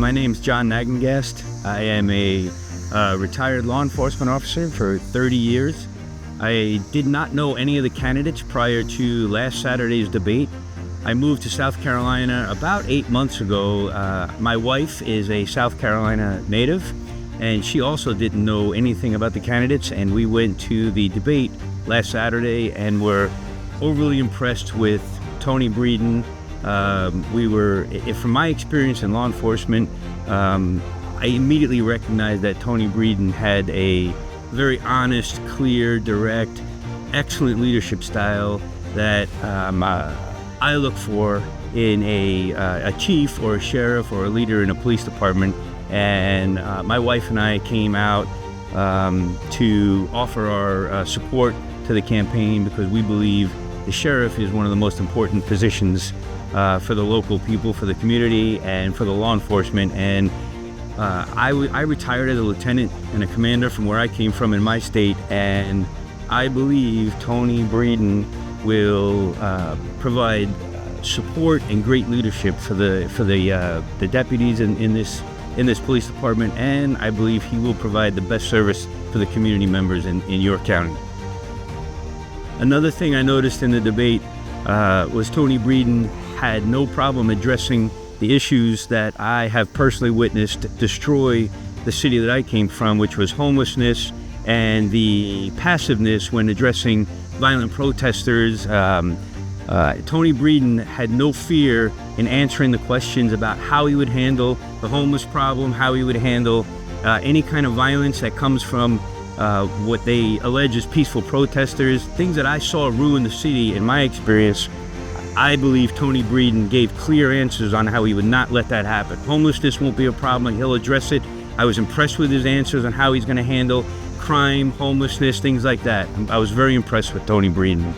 my name's John Nagengast. I am a retired law enforcement officer for 30 years. I did not know any of the candidates prior to last Saturday's debate. I moved to South Carolina about 8 months ago. My wife is a South Carolina native, and she also didn't know anything about the candidates, and we went to the debate last Saturday and were overly impressed with Tony Breeden. From my experience in law enforcement, I immediately recognized that Tony Breeden had a very honest, clear, direct, excellent leadership style that I look for in a chief or a sheriff or a leader in a police department. And my wife and I came out to offer our support to the campaign because we believe the sheriff is one of the most important positions for the local people, for the community, and for the law enforcement. And I retired as a lieutenant and a commander from where I came from in my state, and I believe Tony Breeden will provide support and great leadership for the deputies in this police department, and I believe he will provide the best service for the community members in York County. Another thing I noticed in the debate was Tony Breeden had no problem addressing the issues that I have personally witnessed destroy the city that I came from, which was homelessness and the passiveness when addressing violent protesters. Tony Breeden had no fear in answering the questions about how he would handle the homeless problem, how he would handle any kind of violence that comes from what they allege as peaceful protesters, things that I saw ruin the city in my experience. I believe Tony Breeden gave clear answers on how he would not let that happen. Homelessness won't be a problem, he'll address it. I was impressed with his answers on how he's going to handle crime, homelessness, things like that. I was very impressed with Tony Breeden.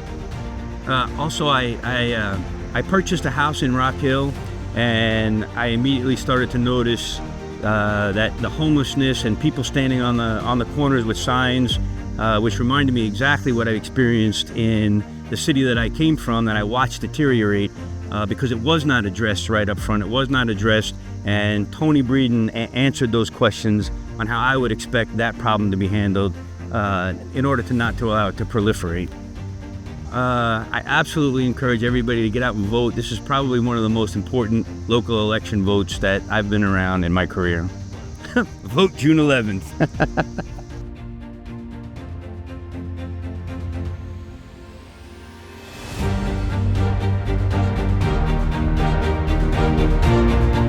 Also, I purchased a house in Rock Hill, and I immediately started to notice that the homelessness and people standing on the corners with signs, which reminded me exactly what I experienced in the city that I came from, that I watched deteriorate because it was not addressed right up front. It was not addressed, and Tony Breeden answered those questions on how I would expect that problem to be handled in order to not to allow it to proliferate. I absolutely encourage everybody to get out and vote. This is probably one of the most important local election votes that I've been around in my career. Vote June 11th.